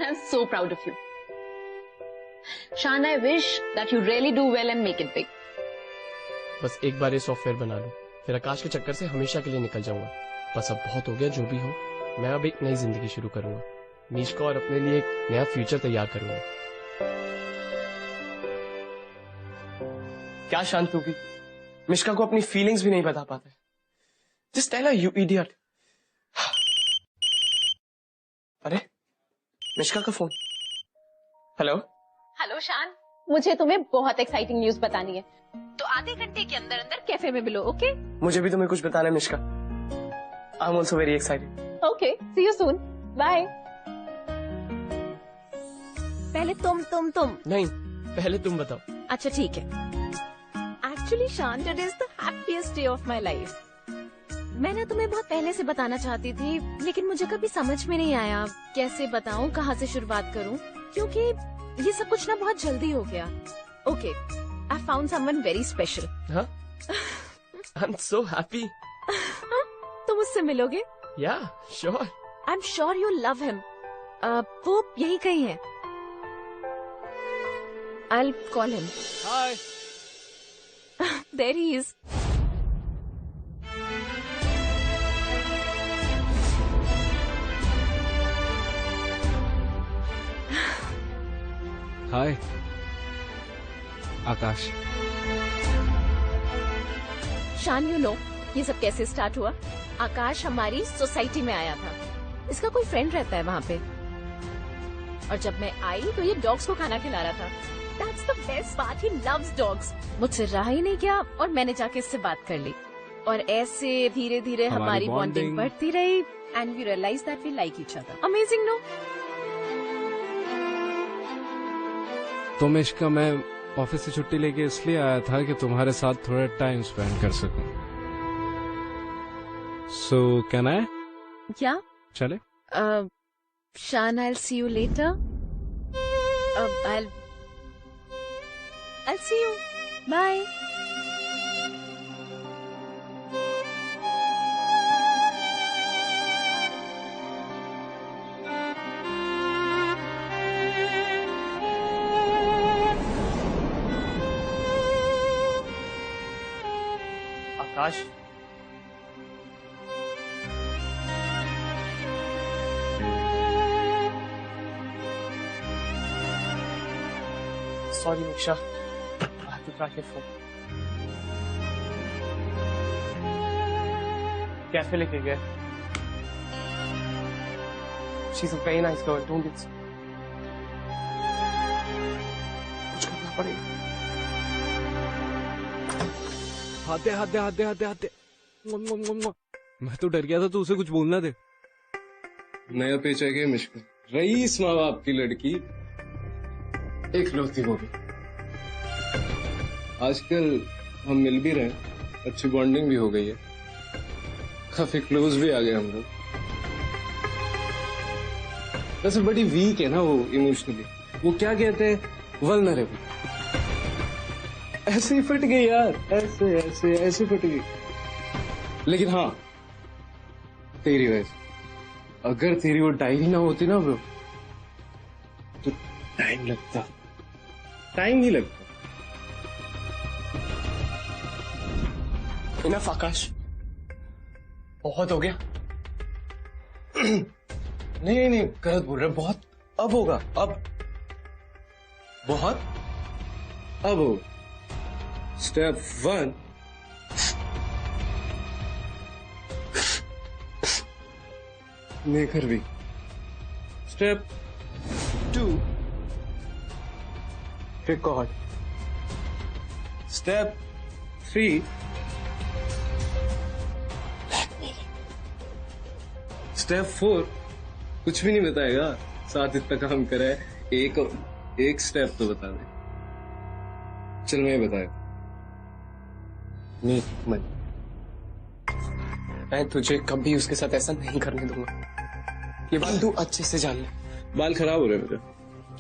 I'm so proud of you. Shan, I wish that you really do well and make it big. बस एक बार ये software बना लूं, फिर आकाश के चक्कर से हमेशा के लिए निकल जाऊंगा। बस अब बहुत हो गया, जो भी हो, मैं अब एक नई जिंदगी शुरू करूंगा, मीशका और अपने लिए एक नया फ्यूचर तैयार करूंगा। क्या शांत होगी? मिश्का को अपनी फीलिंग्स भी नहीं बता पाते। Just tell her, you idiot. अरे मिश्का का फोन। हेलो हेलो शान, मुझे तुम्हें बहुत एक्साइटिंग न्यूज बतानी है, तो आधे घंटे के अंदर अंदर कैफे में मिलो, ओके? मुझे भी तुम्हें कुछ बताना है Mishka. I'm also very excited. Okay, see you soon. Bye. पहले तुम। नहीं, पहले तुम बताओ। अच्छा ठीक है। Actually, Shan, today is the happiest day of my life. मैं ना तुम्हें बहुत पहले से बताना चाहती थी, लेकिन मुझे कभी समझ में नहीं आया कैसे बताऊं, कहाँ से शुरुआत करूं, क्योंकि ये सब कुछ ना बहुत जल्दी हो गया। Okay, I found someone very special. हाँ? I'm so happy. तुम उससे मिलोगे? Yeah, sure. I'm sure you'll love him. वो यही कहीं है। I'll call him. Hi. There he is. हाय आकाश। शान, यू नो ये सब कैसे स्टार्ट हुआ? आकाश हमारी सोसाइटी में आया था, इसका कोई फ्रेंड रहता है वहाँ पे, और जब मैं आई तो ये डॉग्स को खाना खिला रहा था। That's the best part, he loves dogs. मुझसे रहा ही नहीं गया और मैंने जाके इससे बात कर ली, और ऐसे धीरे धीरे हमारी बॉन्डिंग बढ़ती रही, and we realized that we like each other. Amazing, no? तो मिश्का, मैं ऑफिस से छुट्टी लेके इसलिए आया था कि तुम्हारे साथ थोड़ा टाइम स्पेंड कर सकूं। So can I? क्या? चले? Shan, I'll see you later. I'll see you. Bye. Akash, sorry Miksha, I have to crack your phone. Cafe लेके गए। She's a very nice girl, don't get so. कुछ करना पड़ेगा। हाथ दे। मैं तो डर गया था, तू उसे कुछ बोलना दे। नया पेचेक है मिश्का, रईस माँ बाप की लड़की, एक लौती वो भी। आजकल हम मिल भी रहे हैं, अच्छी बॉन्डिंग भी हो गई है, काफी क्लोज भी आ गए हम लोग। वैसे बड़ी वीक है ना वो इमोशनली, वो क्या कहते हैं, वल्नरेबल। ऐसे ही फट गई यार, ऐसे फट गई। लेकिन हाँ, तेरी वजह से, अगर तेरी वो डायरी ना होती ना ब्रो, तो टाइम ही लगता। इनफ आकाश, बहुत हो गया। नहीं गलत बोल रहे, बहुत अब होगा, अब बहुत अब होगा। स्टेप 1, नेकर भी। Step 2, record. स्टेप 3, स्टेप 4, कुछ भी नहीं बताएगा, साथ इतना काम करा है, एक स्टेप तो बता दे। चल मैं बताया, नहीं मन, मैं तुझे कभी उसके साथ ऐसा नहीं करने दूंगा, ये बात तू अच्छे से जान ले। बाल खराब हो रहे मेरे।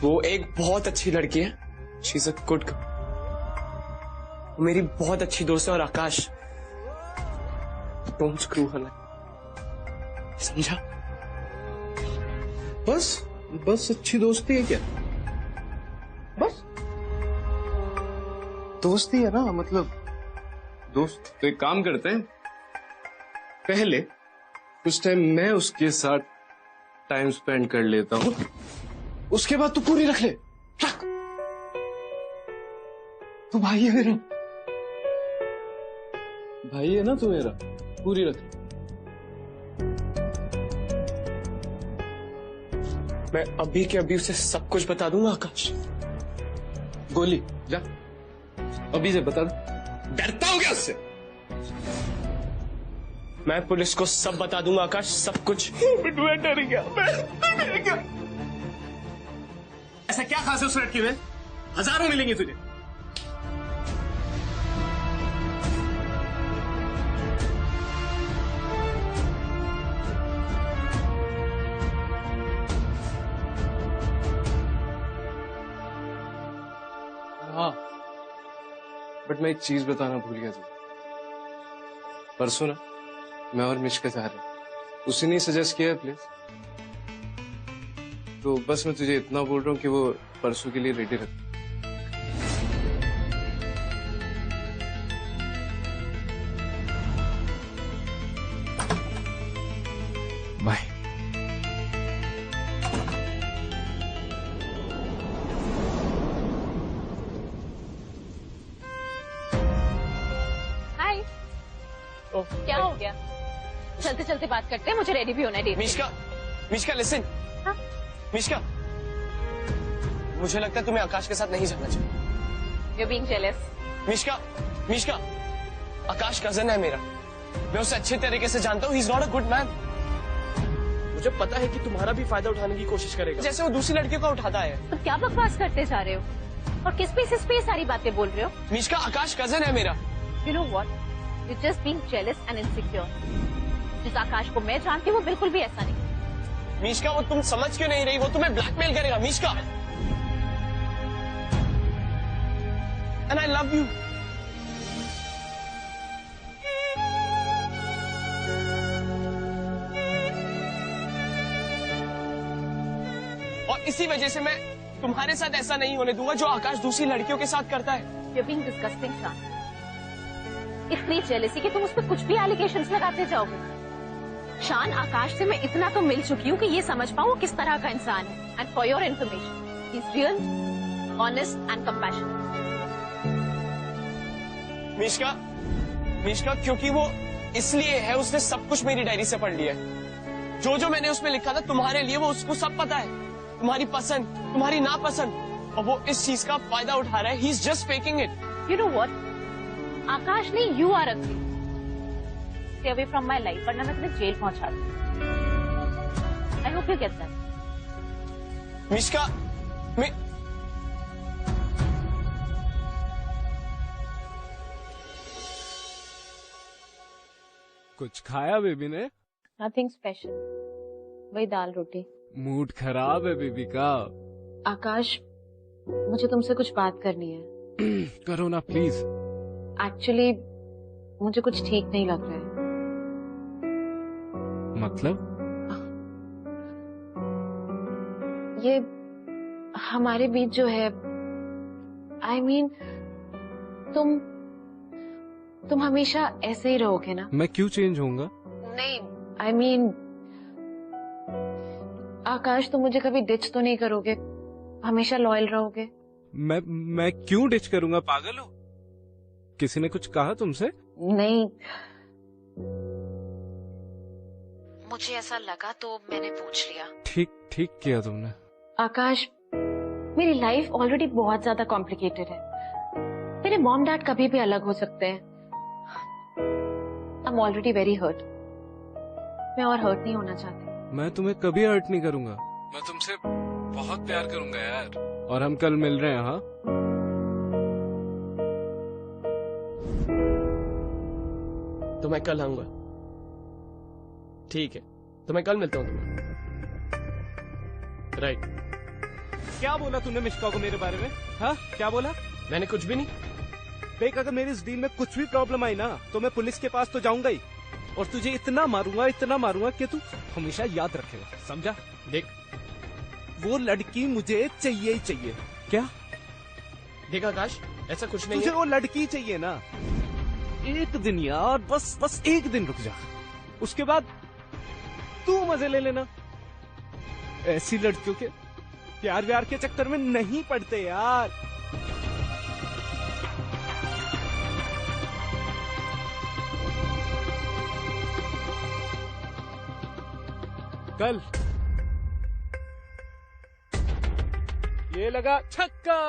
वो एक बहुत अच्छी लड़की है, she is a good girl, मेरी बहुत अच्छी दोस्त है। और आकाश, डोंट स्क्रू हर, समझा? बस बस अच्छी दोस्ती है क्या? बस दोस्ती है ना, मतलब दोस्त। तो एक काम करते हैं, पहले कुछ टाइम मैं उसके साथ टाइम स्पेंड कर लेता हूँ, उसके बाद तू पूरी रख ले। रख, तू भाई है मेरा, भाई है ना तू मेरा, पूरी रख। मैं अभी के अभी उसे सब कुछ बता दूंगा आकाश। गोली जा, अभी से बता दे। डरता हो क्या उससे? मैं पुलिस को सब बता दूंगा आकाश, सब कुछ। मैं डर गया, मैं डर गया। ऐसा क्या खास है उस लड़की में? हजारों मिलेंगे तुझे। हाँ, बट मैं एक चीज बताना भूल गया तुझे। परसों ना मैं और मिश्का जा रहे हैं, उसी ने सजेस्ट किया है प्लीज। तो बस मैं तुझे इतना बोल रहा हूँ कि वो परसों के लिए रेडी रख। बाय। हाय। क्या हो गया? चलते चलते बात करते हैं, मुझे रेडी भी होना है डेट। मिश्का, मिश्का लिसन। हाँ? मिश्का, मुझे लगता है तुम्हें आकाश के साथ नहीं जाना चाहिए। You're being jealous. Mishka, Mishka, Akash cousin है मेरा, मैं उसे अच्छे तरीके से जानता हूँ। He is not a good man. मुझे पता है कि तुम्हारा भी फायदा उठाने की कोशिश करेगा, जैसे वो दूसरी लड़कियों का उठाता है। तुम क्या बकवास करते जा रहे हो और किस बेसिस पे ये सारी बातें बोल रहे हो? मिश्का, आकाश कजन है मेरा। You know what? You're just being jealous and insecure. जिस आकाश को मैं जानती हूँ वो बिल्कुल भी ऐसा नहीं। मिश्का, वो तुम समझ क्यों नहीं रही? वो तुम्हें ब्लैकमेल करेगा Mishka. And I love you. और इसी वजह से मैं तुम्हारे साथ ऐसा नहीं होने दूंगा जो आकाश दूसरी लड़कियों के साथ करता है। You're being disgusting, शान। इतनी जेलसी कि तुम उस पर कुछ भी एलिगेशंस लगाते जाओगे। शान, आकाश से मैं इतना तो मिल चुकी हूँ कि ये समझ पाऊँ वो किस तरह का इंसान है। And for your information, he is real, honest and compassionate. Mishka, Mishka, क्योंकि वो इसलिए है, उसने सब कुछ मेरी डायरी से पढ़ लिया है। जो जो मैंने उसमें लिखा था तुम्हारे लिए, वो उसको सब पता है। तुम्हारी पसंद, तुम्हारी नापसंद, और वो इस चीज का फायदा उठा रहा है। He is just faking it. You know what? आकाश नहीं, you are ugly. Stay away from my life, वरना मैं तुम्हें जेल पहुंचा दूँ। I hope you get that. Mishka, कुछ खाया बेबी ने? Nothing special. वही दाल रोटी। मूड खराब है बेबी का। आकाश, मुझे तुमसे कुछ बात करनी है। करो ना प्लीज। एक्चुअली मुझे कुछ ठीक नहीं लग रहा है। मतलब? ये हमारे बीच जो है, I mean, तुम हमेशा ऐसे ही रहोगे ना? मैं क्यों चेंज होऊंगा? नहीं, I mean, आकाश, तुम मुझे कभी डिच तो नहीं करोगे? हमेशा लॉयल रहोगे? मैं क्यों डिच करूंगा? पागल हो? किसी ने कुछ कहा तुमसे? नहीं, मुझे ऐसा लगा तो मैंने पूछ लिया। ठीक किया तुमने। आकाश, मेरी लाइफ ऑलरेडी बहुत ज्यादा कॉम्प्लिकेटेड है। मेरे मॉम डैड कभी भी अलग हो सकते हैं। I am already very hurt. मैं और हर्ट नहीं होना चाहती। मैं तुम्हें कभी हर्ट नहीं करूंगा। मैं तुमसे बहुत प्यार करूंगा यार। और हम कल मिल रहे हैं। हाँ, तो मैं कल आऊंगा। ठीक है, तो मैं कल मिलता हूँ तुम्हें। राइट। क्या बोला तूने मिश्का को मेरे बारे में? हाँ, क्या बोला? मैंने कुछ भी नहीं। देख, अगर मेरी इस डील में कुछ भी प्रॉब्लम आई ना, तो मैं पुलिस के पास तो जाऊंगा ही। और तुझे इतना मारूंगा कि तू हमेशा याद रखेगा, समझा? देख, वो लड़की मुझे चाहिए ही चाहिए। क्या देख आकाश, ऐसा कुछ नहीं तुझे है। वो लड़की चाहिए ना? एक दिन यार, बस एक दिन रुक जा, उसके बाद तू मजे ले लेना। ऐसी लड़कियों के प्यार व्यार के चक्कर में नहीं पड़ते यार। कल ये लगा छक्का।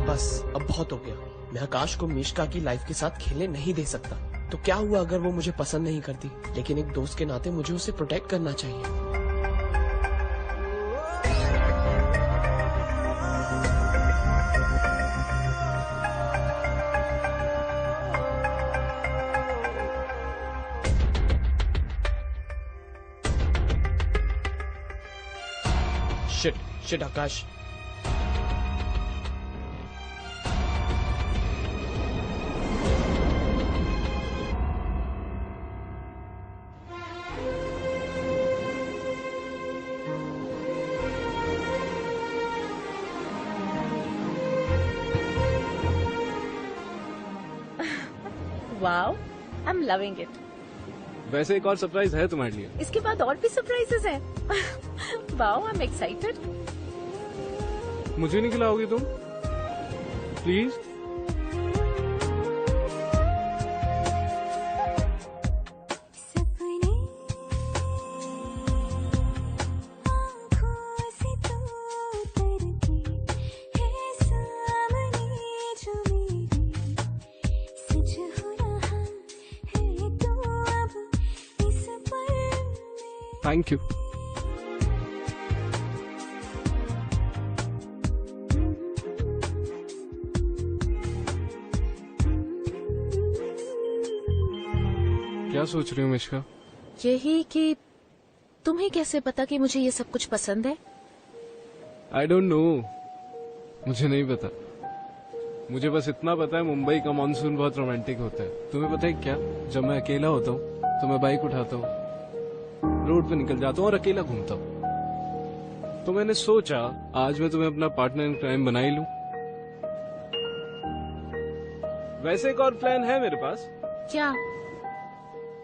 बस अब बहुत हो गया। मैं आकाश को मिश्का की लाइफ के साथ खेलने नहीं दे सकता। तो क्या हुआ अगर वो मुझे पसंद नहीं करती, लेकिन एक दोस्त के नाते मुझे उसे प्रोटेक्ट करना चाहिए। Shit Akash. Wow, I am loving it. वैसे एक और सरप्राइज है तुम्हारे लिए। इसके बाद और भी सरप्राइजेस हैं। Wow, I am excited. मुझे नहीं खिलाओगी तुम? प्लीज। Thank you. क्या सोच रही हूँ मिश्का? यही कि तुम्हें कैसे पता कि मुझे ये सब कुछ पसंद है? आई डोंट नो, मुझे नहीं पता। मुझे बस इतना पता है मुंबई का मानसून बहुत रोमांटिक होता है। तुम्हें पता है क्या, जब मैं अकेला होता हूँ तो मैं बाइक उठाता हूँ, रोड पे निकल जाता हूँ और अकेला घूमता हूँ। तो मैंने सोचा आज मैं तुम्हें अपना पार्टनर इन क्राइम बना ही लूं। वैसे एक और प्लान है मेरे पास। क्या?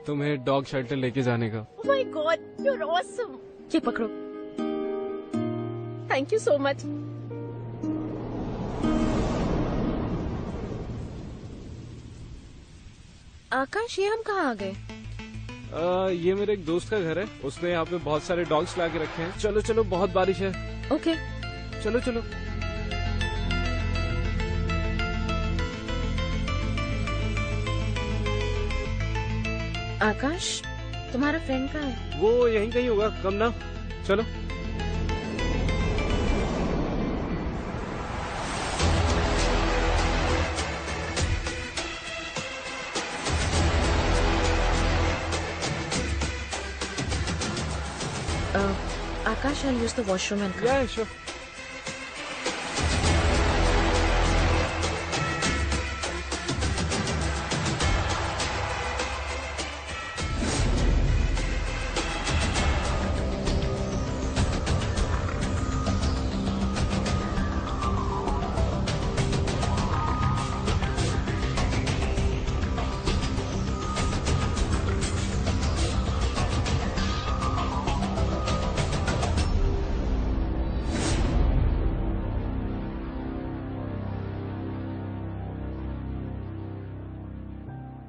तुम्हें डॉग शेल्टर लेके जाने का। Oh my god, you are awesome. ये पकड़ो। Thank you so much. Akash, ये हम कहाँ आ गए? ये मेरे एक दोस्त का घर है, उसने यहाँ पे बहुत सारे डॉग्स ला के रखे हैं। चलो चलो, बहुत बारिश है। ओके। चलो चलो। आकाश, तुम्हारा फ्रेंड कहाँ है? वो यहीं कहीं होगा, कम ना। चलो। Akash, I'll use the washroom and come. Yeah, sure.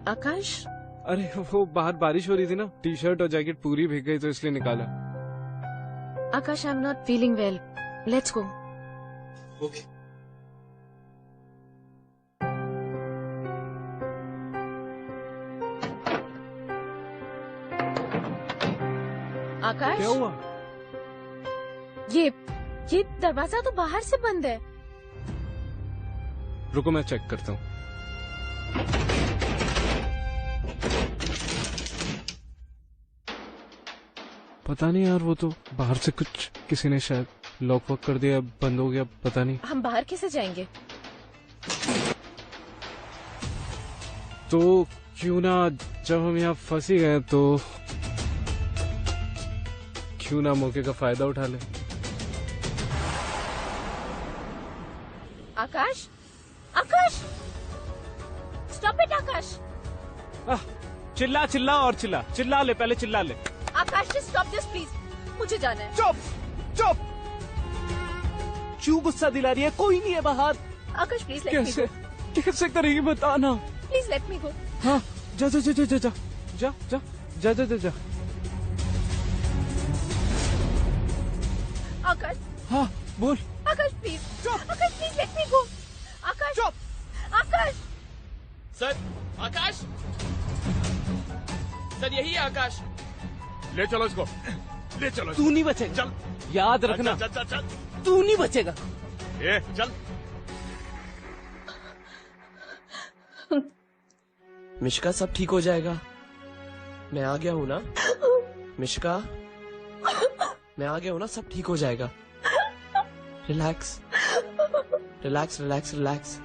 आकाश, अरे वो बाहर बारिश हो रही थी ना, टी शर्ट और जैकेट पूरी भीग गई तो इसलिए निकाला। Akash, I am not feeling well, let's go. Okay. Akash, क्या हुआ? ये दरवाजा तो बाहर से बंद है। रुको मैं चेक करता हूँ। पता नहीं यार, वो तो बाहर से कुछ किसी ने शायद लॉक वॉक कर दिया, बंद हो गया, पता नहीं। हम बाहर कैसे जाएंगे? तो क्यों ना, जब हम यहाँ फंस ही गए तो क्यों ना मौके का फायदा उठा ले। आकाश, आकाश, स्टॉप इट आकाश। चिल्ला चिल्ला और चिल्ला, चिल्ला ले, पहले चिल्ला ले। आकाश जी स्टॉप दिस प्लीज, मुझे जाना है। चुप चुप, क्यों गुस्सा दिला रही है? कोई नहीं है बाहर। आकाश प्लीज लेट मी कैसे गो, कैसे करेगी बताना। प्लीज लेट मी गो। हाँ, जा जा जा जा जा जा जा जा जा जा जा जा। आकाश, हाँ बोल। आकाश प्लीज, चुप। आकाश प्लीज लेट मी गो। आकाश, चुप। आकाश। सर, आकाश सर, यही है आकाश। ले चलो इसको, ले चलो। तू नहीं बचेगा, चल, याद रखना। चल चल चल चल। तू नहीं बचेगा। ए चल। मिश्का, सब ठीक हो जाएगा। मैं आ गया हूँ ना मिश्का, मैं आ गया हूँ ना, सब ठीक हो जाएगा। रिलैक्स रिलैक्स रिलैक्स रिलैक्स,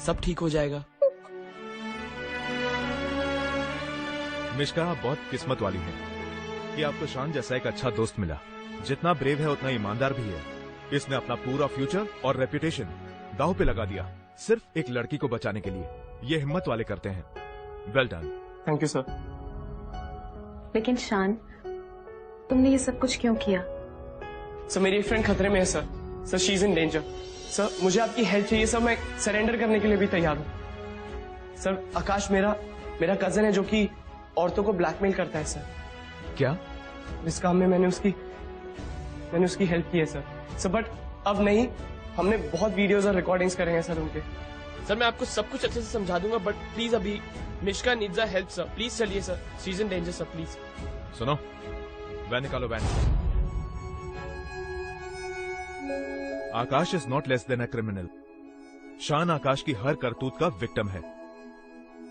सब ठीक हो जाएगा। मिश्का, आप बहुत किस्मत वाली हैं कि आपको शान जैसा एक अच्छा दोस्त मिला। जितना ब्रेव है उतना ईमानदार भी है। इसने अपना पूरा फ्यूचर और रेपुटेशन दांव पे लगा दिया सिर्फ एक लड़की को बचाने के लिए। ये हिम्मत वाले करते हैं। Well done. Thank you sir. लेकिन शान, तुमने ये सब कुछ क्यों किया? सर, मेरी एक फ्रेंड खतरे में है sir. Sir, she is in danger. Sir, मुझे आपकी हेल्प चाहिए सर, मैं सरेंडर करने के लिए भी तैयार हूँ। सर, आकाश मेरा कजन है जो कि औरतों को ब्लैकमेल करता है सर। क्या? इस काम में मैंने उसकी हेल्प की है सर। सर, बट अब नहीं, हमने बहुत वीडियोस और रिकॉर्डिंग्स करे हैं सर उनके। सर, मैं आपको सब कुछ अच्छे से समझा दूंगा, बट प्लीज अभी Mishka needs a help sir. Please चलिए sir, she is in danger sir, please. सुनो, वैन निकालो, van. Akash is not less than a criminal. Shaan Akash की हर करतूत का विक्टिम है,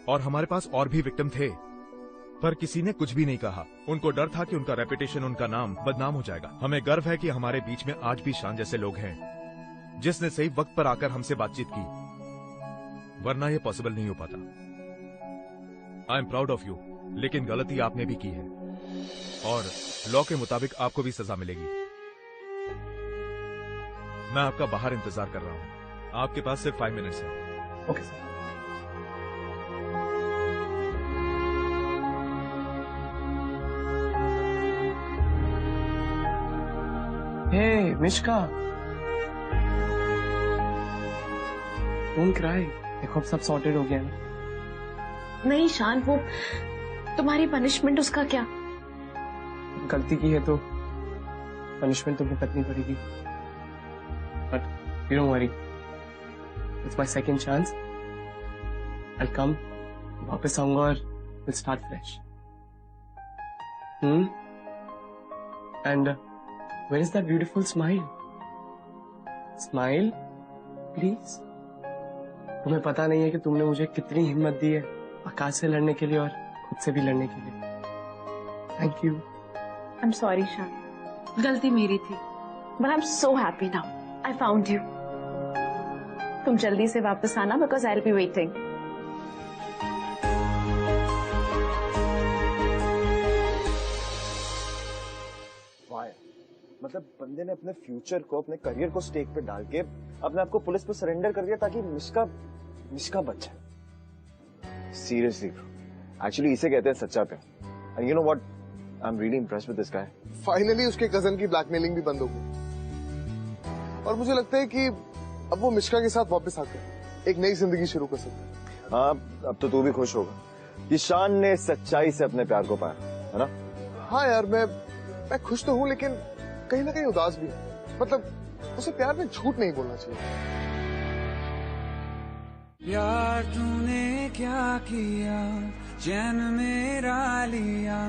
और हमारे पास और भी विक्टिम थे, पर किसी ने कुछ भी नहीं कहा। उनको डर था कि उनका रेपुटेशन, उनका नाम बदनाम हो जाएगा। हमें गर्व है कि हमारे बीच में आज भी शान जैसे लोग हैं, जिसने सही वक्त पर आकर हमसे बातचीत की, वरना यह पॉसिबल नहीं हो पाता। I am proud of you, लेकिन गलती आपने भी की है, और लॉ के मुताबिक आपको भी सजा मिलेगी। मैं आपका बाहर इंतजार कर रहा हूं। आपके पास सिर्फ 5 मिनट्स हैं। Okay sir. Hey Mishka, don't cry. देखो, अब सब सॉर्टेड हो गया ना। नहीं शान, वो तुम्हारी पनिशमेंट, उसका क्या? गलती की है तो पनिशमेंट तो भुगतनी पड़ेगी, but you don't worry, it's my second chance. I come, वापस आऊंगा और will start fresh. And where is that beautiful smile? Smile please. तुम्हें पता नहीं है कि तुमने मुझे कितनी हिम्मत दी है आकाश से लड़ने के लिए और खुद से भी लड़ने के लिए। Thank you. I am sorry शान, गलती मेरी थी, but I am so happy now I found you. तुम जल्दी से वापस आना, because I will be waiting. मतलब बंदे ने अपने फ्यूचर को, अपने करियर को स्टेक पे डाल के अपने आप को पुलिस पे सरेंडर कर दिया ताकि मिश्का बच जाए। सीरियसली एक्चुअली इसे कहते हैं सच्चा प्यार। And you know what, I am really impressed with this guy. Finally उसके कजन की ब्लैकमेलिंग भी बंद हो गई, और मुझे लगता है कि अब वो मिश्का के साथ वापस आकर एक नई जिंदगी शुरू कर सकता है। हाँ, अब तो तू भी खुश होगा कि शान ने सच्चाई से अपने प्यार को पाया, है ना? हाँ यार, मैं खुश तो हूँ, लेकिन कहीं ना कहीं उदास भी हूँ। मतलब उसे प्यार में झूठ नहीं बोलना चाहिए। यार तूने क्या किया, चैन मेरा लिया,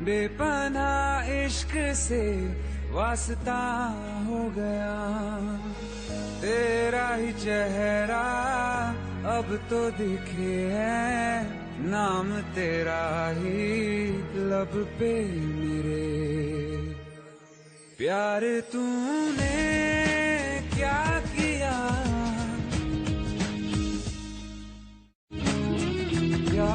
बेपनाह इश्क से वास्ता हो गया। तेरा ही चेहरा अब तो दिखे है, नाम तेरा ही लब पे मेरे। प्यार तूने